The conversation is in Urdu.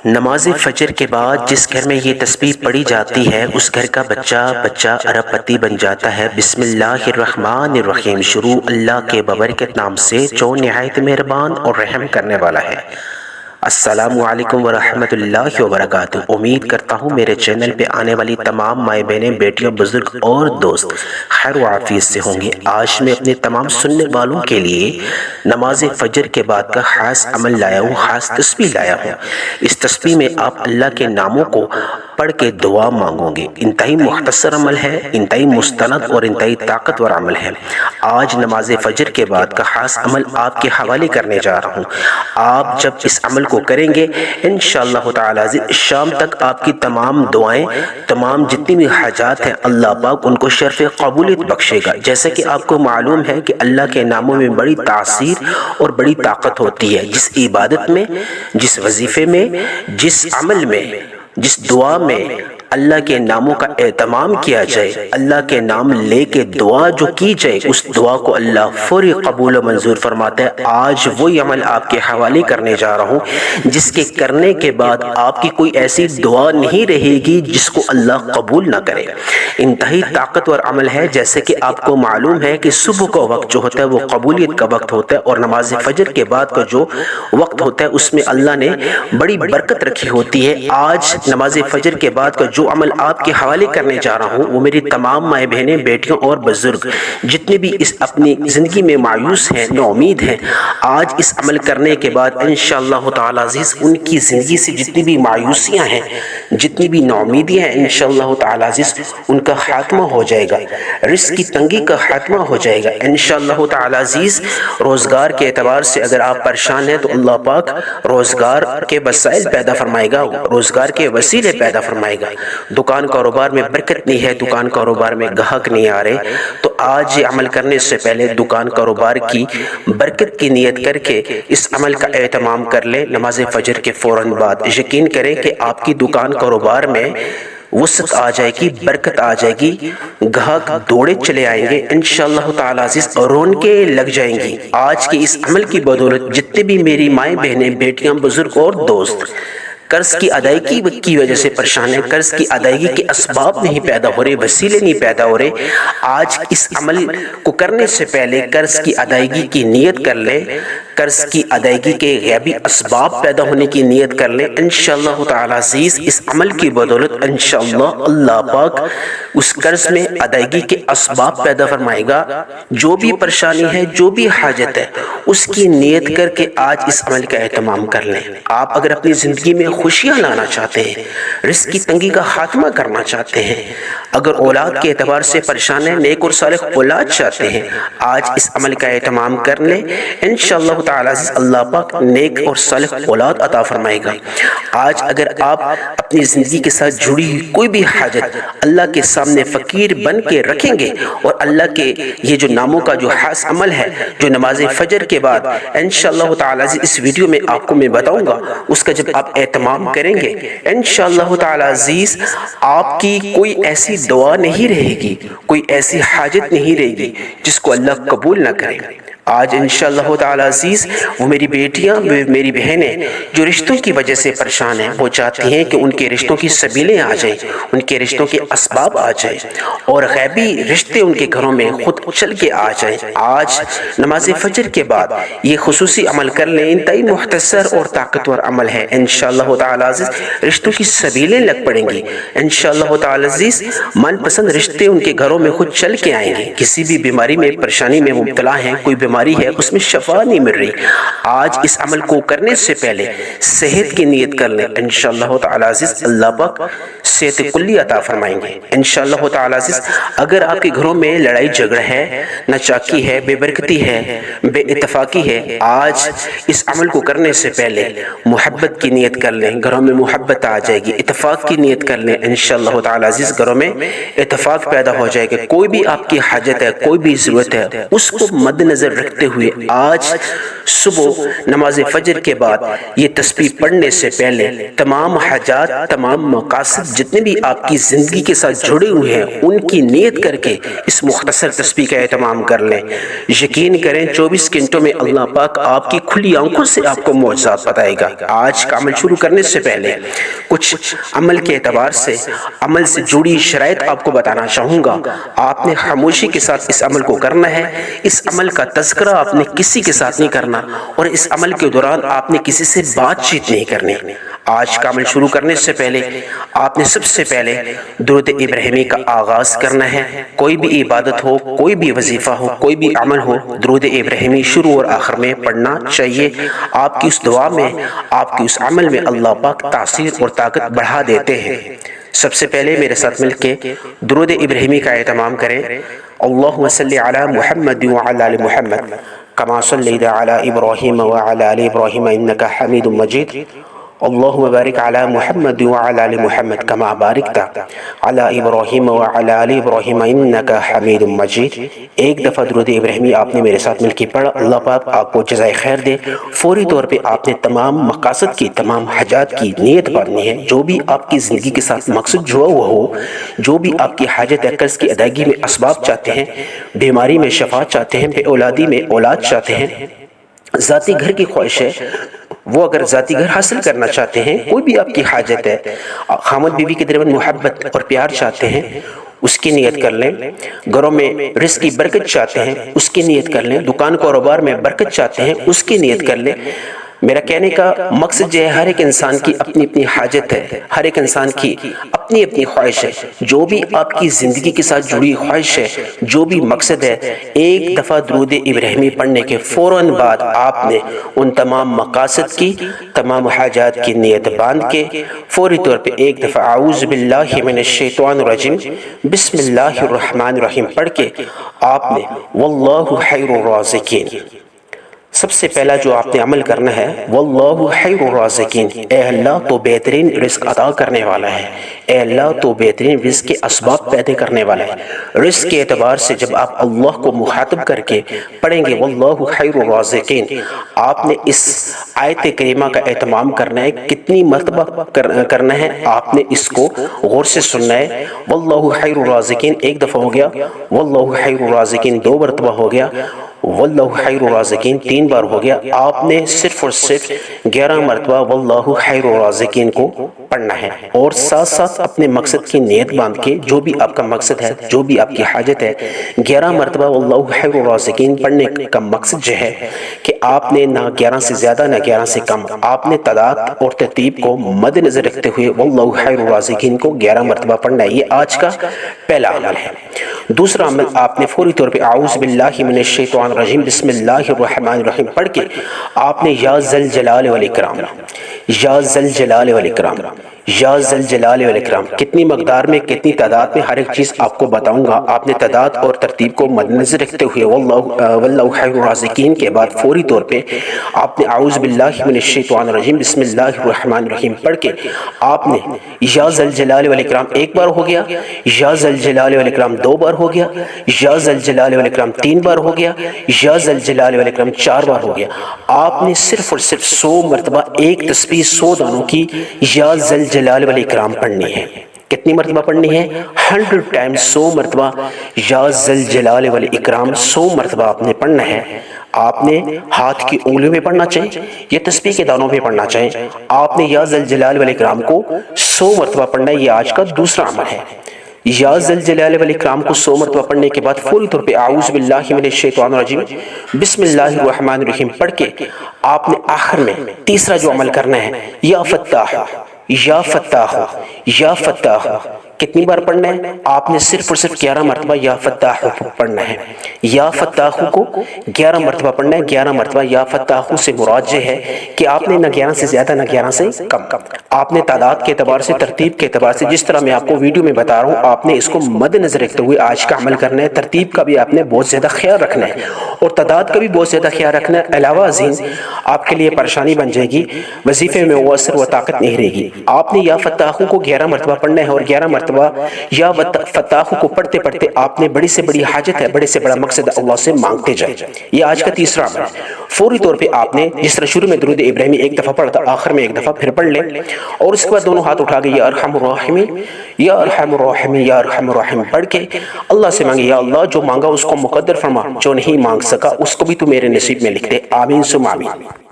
نماز فجر کے بعد جس گھر میں یہ تسبیح پڑھی جاتی ہے اس گھر کا بچہ ارب پتی بن جاتا ہے۔ بسم اللہ الرحمن الرحیم۔ شروع اللہ کے ببرکت نام سے جو نہایت مہربان اور رحم کرنے والا ہے۔ السلام علیکم ورحمۃ اللہ وبرکاتہ۔ امید کرتا ہوں میرے چینل پہ آنے والی تمام مائیں بہنیں، بیٹیاں، بزرگ اور دوست خیر و عافیت سے ہوں گے۔ آج میں اپنے تمام سننے والوں کے لیے نماز فجر کے بعد کا خاص عمل لایا ہوں، خاص تسبیح لایا ہوں۔ اس تسبیح میں آپ اللہ کے ناموں کو پڑھ کے دعا مانگو گے۔ انتہائی مختصر عمل ہے، انتہائی مستند اور انتہائی طاقتور عمل ہے۔ آج نماز فجر کے بعد کا خاص عمل آپ کے حوالے کرنے جا رہا ہوں۔ آپ جب اس عمل کو کریں گے انشاءاللہ تعالی شام تک آپ کی تمام دعائیں، تمام جتنی بھی حاجات ہیں، اللہ پاک ان کو شرف قبولیت بخشے گا۔ جیسے کہ آپ کو معلوم ہے کہ اللہ کے ناموں میں بڑی تاثیر اور بڑی طاقت ہوتی ہے۔ جس عبادت میں، جس وظیفے میں، جس عمل میں، جس دعا میں اللہ کے ناموں کا اہتمام کیا جائے، اللہ کے نام لے کے دعا جو کی جائے، اس دعا کو اللہ فوری قبول و منظور فرماتا ہے۔ آج وہی عمل آپ کے حوالے کرنے جا رہا ہوں جس کے کرنے کے بعد آپ کی کوئی ایسی دعا نہیں رہے گی جس کو اللہ قبول نہ کرے۔ انتہائی طاقتور عمل ہے۔ جیسے کہ آپ کو معلوم ہے کہ صبح کا وقت جو ہوتا ہے وہ قبولیت کا وقت ہوتا ہے، اور نماز فجر کے بعد کا جو وقت ہوتا ہے اس میں اللہ نے بڑی برکت رکھی ہوتی ہے۔ آج نماز فجر کے بعد کا جو عمل آپ کے حوالے کرنے جا رہا ہوں وہ میری تمام مائیں بہنیں، بیٹیوں اور بزرگ جتنے بھی اس اپنی زندگی میں مایوس ہیں، نا امید ہیں، آج اس عمل کرنے کے بعد انشاءاللہ تعالی عزیز ان کی زندگی سے جتنی بھی مایوسیاں ہیں، جتنی بھی نا امیدیاں ہیں، انشاءاللہ تعالی عزیز ان کا خاتمہ ہو جائے گا۔ رزق کی تنگی کا خاتمہ ہو جائے گا انشاءاللہ تعالی عزیز۔ روزگار کے اعتبار سے اگر آپ پریشان ہیں تو اللہ پاک روزگار کے وسائل پیدا فرمائے گا، روزگار کے وسیلے پیدا فرمائے گا۔ دکان کاروبار میں برکت نہیں ہے، دکان کاروبار میں گاہک نہیں آ رہے، تو آج یہ عمل کرنے سے پہلے دکان کاروبار کی برکت کی نیت کر کے اس عمل کا اہتمام کر لیں۔ نماز فجر کے فوراً بعد یقین کریں کہ آپ کی دکان کاروبار میں وسعت آ جائے گی، برکت آ جائے گی، گاہک دوڑے چلے آئیں گے انشاءاللہ تعالی عزیز، رونقیں لگ جائیں گی۔ آج کے اس عمل کی بدولت جتنے بھی میری مائیں بہنیں، بیٹیاں، بزرگ اور دوست قرض کی ادائیگی کی وجہ سے پریشان ہیں، قرض کی ادائیگی کے اسباب نہیں پیدا ہو رہے، وسیلے نہیں پیدا ہو رہے، آج اس عمل کو کرنے سے پہلے قرض کی ادائیگی کی نیت کر لیں، قرض کی ادائیگی کے غیبی اسباب پیدا ہونے کی نیت کر لیں انشاءاللہ تعالی عزیز۔ اس عمل کی بدولت انشاءاللہ اللہ پاک اس قرض میں ادائیگی کے اسباب پیدا فرمائے گا۔ جو بھی پریشانی ہے، جو بھی حاجت ہے، اس کی نیت کر کے آج اس عمل کا اہتمام کر لیں۔ آپ اگر اپنی زندگی میں خوشیاں لانا چاہتے ہیں، رزق کی تنگی کا خاتمہ کرنا چاہتے ہیں، اگر اولاد کے اعتبار سے پریشان ہیں، نیک اور صالح اولاد چاہتے ہیں، آج اس عمل کا اہتمام کر لیں انشاءاللہ تعالی عزیز۔ اللہ پاک نیک اور صالح اولاد عطا فرمائے گا۔ آج اگر آپ اپنی زندگی کے ساتھ جڑی ہوئی کوئی بھی حاجت اللہ کے سامنے فقیر بن کے رکھیں گے، اور اللہ کے یہ جو ناموں کا جو خاص عمل ہے جو نماز فجر کے بعد انشاءاللہ تعالی عزیز اس ویڈیو میں آپ کو میں بتاؤں گا، اس کا جب آپ اہتمام کریں گے انشاءاللہ تعالی عزیز آپ کی کوئی ایسی دعا نہیں رہے گی، کوئی ایسی حاجت نہیں رہے گی جس کو اللہ قبول نہ کرے۔ آج انشاءاللہ تعالی عزیز وہ میری بیٹیاں، میری بہنیں جو رشتوں کی وجہ سے پریشان ہیں، وہ چاہتی ہیں کہ ان کے رشتوں کی سبیلیں آ جائیں، ان کے رشتوں کے اسباب آ جائیں، اور غیبی رشتے ان کے گھروں میں خود چل کے آ جائیں۔ آج نماز فجر کے بعد یہ خصوصی عمل کر لیں، انتہائی مختصر اور طاقتور عمل ہے انشاءاللہ تعالی عزیز۔ رشتوں کی سبیلیں لگ پڑیں گی انشاءاللہ تعالی عزیز، من پسند رشتے ان کے گھروں میں خود چل کے آئیں گے۔ کسی بھی بیماری میں، پریشانی میں مبتلا ہیں، کوئی بیماری ہے اس میں شفا نہیں مل رہی، آج اس عمل کو کرنے سے پہلے صحت کی نیت کر لیں انشاءاللہ تعالی عزیز۔ اللہ پاک صحت کلی عطا فرمائیں گے انشاءاللہ تعالی عزیز۔ اگر آپ کے گھروں میں لڑائی جھگڑا ہے، ناچاکی ہے، بے برکتی ہے، بے اتفاقی ہے، آج اس عمل کو کرنے سے پہلے محبت کی نیت کر لیں، گھروں میں محبت آ جائے گی۔ اتفاق کی نیت کر لیں انشاءاللہ تعالی عزیز، گھروں میں اتفاق پیدا ہو جائے گا۔ کوئی بھی آپ کی حاجت ہے، کوئی بھی ضرورت ہے، اس کو مد نظر رکھ رکھتے ہوئے آج صبح نماز فجر کے بعد یہ تسبیح پڑھنے سے پہلے تمام حاجات، تمام مقاصد جتنے بھی آپ کی زندگی کے ساتھ جڑے ہوئے ہیں ان کی نیت کر کے اس مختصر تسبیح کا اہتمام کر لیں۔ یقین کریں 24 گھنٹوں میں اللہ پاک آپ کی کھلی آنکھوں سے آپ کو معجزات بتائے گا۔ آج کا عمل شروع کرنے سے پہلے کچھ عمل کے اعتبار سے عمل سے جڑی شرائط آپ کو بتانا چاہوں گا۔ آپ نے خاموشی کے ساتھ اس عمل کو کرنا ہے۔ اس عمل کا تذکرہ آپ نے کسی کے ساتھ نہیں کرنا اور اس عمل کے دوران آپ نے کسی سے بات چیت نہیں کرنی۔ آج کا عمل شروع کرنے سے پہلے آپ نے سب سے پہلے درود ابراہیمی کا آغاز کرنا ہے۔ کوئی بھی عبادت ہو، کوئی بھی وظیفہ ہو، کوئی بھی عمل ہو، درود ابراہیمی شروع اور آخر میں پڑھنا چاہیے۔ آپ کی اس دعا میں، آپ کی اس عمل میں اللہ پاک تاثیر اور طاقت بڑھا دیتے ہیں۔ سب سے پہلے میرے ساتھ مل کے درود ابراہیمی کا اہتمام کریں۔ اللہم صلی علی محمد وعلی آل محمد کما صلیت علی ابراہیم وعلی آل ابراہیم انک حمید مجید۔ اللہم بارک علی محمد وعلی آل محمد کما بارکت علی ابراہیم وعلی آل ابراہیم انک حمید مجید۔ ایک دفعہ درود ابراہیمی آپ نے میرے ساتھ مل کے پڑھا، اللہ پاک آپ کو جزائے خیر دے۔ فوری طور پہ آپ نے تمام مقاصد کی، تمام حاجات کی نیت باندھنی ہے۔ جو بھی آپ کی زندگی کے ساتھ مقصد جڑا ہوا ہو، جو بھی آپ کی حاجت قرض کی ادائیگی میں اسباب چاہتے ہیں، بیماری میں شفا چاہتے ہیں، بے اولادی میں اولاد چاہتے ہیں، ذاتی گھر کی خواہش ہے، وہ اگر ذاتی گھر حاصل کرنا چاہتے ہیں، کوئی بھی آپ کی حاجت ہے، خامد بیوی کے درمیان محبت اور پیار چاہتے ہیں، اس کی نیت کر لیں۔ گھروں میں رزق کی برکت چاہتے ہیں، اس کی نیت کر لیں۔ دکان کاروبار میں برکت چاہتے ہیں، اس کی نیت کر لیں۔ میرا کہنے کا مقصد یہ ہے، ہر ایک انسان کی اپنی اپنی حاجت ہے، ہر ایک انسان کی اپنی اپنی خواہش ہے۔ جو بھی آپ کی زندگی کے ساتھ جڑی خواہش ہے، جو بھی مقصد ہے، ایک دفعہ درود ابراہیمی پڑھنے کے فوراً بعد آپ نے ان تمام مقاصد کی، تمام حاجات کی نیت باندھ کے فوری طور پہ ایک دفعہ اعوذ باللہ من الشیطان الرجیم بسم اللہ الرحمن الرحیم پڑھ کے آپ نے واللہ خیر الرازقین، سب سے پہلا جو آپ نے عمل کرنا ہے، واللہ خیر الرازقین، اے اللہ تو بہترین رزق عطا کرنے والا ہے، اے اللہ تو بہترین رزق کے اسباب پیدا کرنے والا ہے۔ رزق کے اعتبار سے جب آپ اللہ کو مخاطب کر کے پڑھیں گے واللہ خیر الرازقین، آپ نے اس آیت کریمہ کا اہتمام کرنا ہے۔ کتنی مرتبہ کرنا ہے آپ نے اس کو غور سے سننا ہے۔ واللہ خیر الرازقین ایک دفعہ ہو گیا، واللہ خیر الرازقین دو مرتبہ ہو گیا، واللہ خیر الرازقین 3 بار ہو گیا۔ آپ نے صرف اور صرف 11 مرتبہ واللہ خیر الرازقین کو پڑھنا ہے، اور ساتھ ساتھ اپنے مقصد کی نیت باندھ کے جو بھی آپ کا مقصد ہے، جو بھی آپ کی حاجت ہے، 11 مرتبہ واللہ خیر الرازقین پڑھنے کا مقصد یہ ہے کہ آپ نے نہ 11 سے زیادہ نہ 11 سے کم، آپ نے تعداد اور ترتیب کو مد نظر رکھتے ہوئے واللہ خیر الرازقین کو 11 مرتبہ پڑھنا ہے۔ یہ آج کا پہلا عمل ہے۔ دوسرا عمل آپ نے فوری طور پہ اعوذ باللہ من الشیطان الرجیم بسم اللہ الرحمن الرحیم پڑھ کے آپ نے یا ذل جلال والاکرام، یا ذل جلال والاکرام، یا ذل جلال والاکرام، کتنی مقدار میں، کتنی تعداد میں، ہر ایک چیز آپ کو بتاؤں گا۔ آپ نے تعداد اور ترتیب کو مد نظر رکھتے ہوئے واللہ خیر الرازقین کے بعد فوری طور پہ آپ نے اعوذ باللہ من الشیطان الرجیم بسم اللہ الرحمن الرحیم پڑھ کے آپ نے یا ذل جلال والاکرام 1 بار ہو گیا، یا ذل جلال والاکرام 2 بار ہو گیا، یا ذل جلال والاکرام 3 بار ہو گیا، یا ذل جلال والاکرام 4 بار ہو گیا۔ آپ نے صرف اور صرف 100 مرتبہ ایک تسبیح 100 دانوں کی یا ذل جلال والاکرام پڑھنی ہے۔ کتنی مرتبہ پڑھنی ہے؟ 100 ٹائمز 100 مرتبہ یا ذل جلال والاکرام 100 مرتبہ آپ نے پڑھنا ہے۔ آپ نے ہاتھ کی انگلیوں میں پڑھنا چاہیے یا تسبیح کے دانوں میں پڑھنا چاہیے۔ آپ نے یا ذل جلال والاکرام کو 100 مرتبہ پڑھنا ہے۔ یہ آج کا دوسرا عمل ہے۔ یا ذل جلال والاکرام کو 100 مرتبہ پڑھنے کے بعد فوری طور پہ اعوذ باللہ من الشیطان الرجیم بسم اللہ الرحمن الرحیم پڑھ کے آپ نے آخر میں تیسرا جو عمل کرنا ہے، یا فتاح، یا فتاح، یا فتاح، کتنی بار پڑھنا ہے؟ آپ نے صرف اور صرف 11 مرتبہ یا فتاح پڑھنا ہے۔ یا فتاح کو 11 مرتبہ پڑھنا ہے۔ 11 مرتبہ یا فتاح سے مراد یہ ہے کہ آپ نے نہ 11 سے زیادہ نہ 11 سے کم، آپ نے تعداد کے اعتبار سے، ترتیب کے اعتبار سے، جس طرح میں آپ کو ویڈیو میں بتا رہا ہوں، آپ نے اس کو مد نظر رکھتے ہوئے آج کا عمل کرنا ہے۔ ترتیب کا بھی آپ نے بہت زیادہ خیال رکھنا ہے اور تعداد کا بھی بہت زیادہ خیال رکھنا ہے۔ علاوہ ازیں آپ کے لیے پریشانی بن جائے گی، وظیفے میں وہ اثر و طاقت نہیں رہے گی۔ آپ نے یا فتاح کو 11 مرتبہ پڑھنا ہے اور 11 مرتبہ مرتبہ یا فتح کو پڑھتے پڑھتے آپ نے بڑی سے بڑی حاجت ہے، بڑے سے بڑا مقصد اللہ سے مانگتے جائیں۔ یہ آج کا تیسرا عمل ہے۔ فوری طور پہ آپ نے جس طرح شروع میں درود ابراہیمی ایک دفعہ پڑھا تھا، آخر میں ایک دفعہ پھر پڑھ لیں، اور اس کے بعد دونوں ہاتھ اٹھا کے یا ارحم الراحمین یا ارحم الراحمین یا ارحم الراحمین پڑھ کے اللہ سے مانگے، یا اللہ جو مانگا اس کو مقدر فرما، جو نہیں مانگ سکا اس کو بھی تو میرے نصیب میں لکھ دے، آمین ثم آمین۔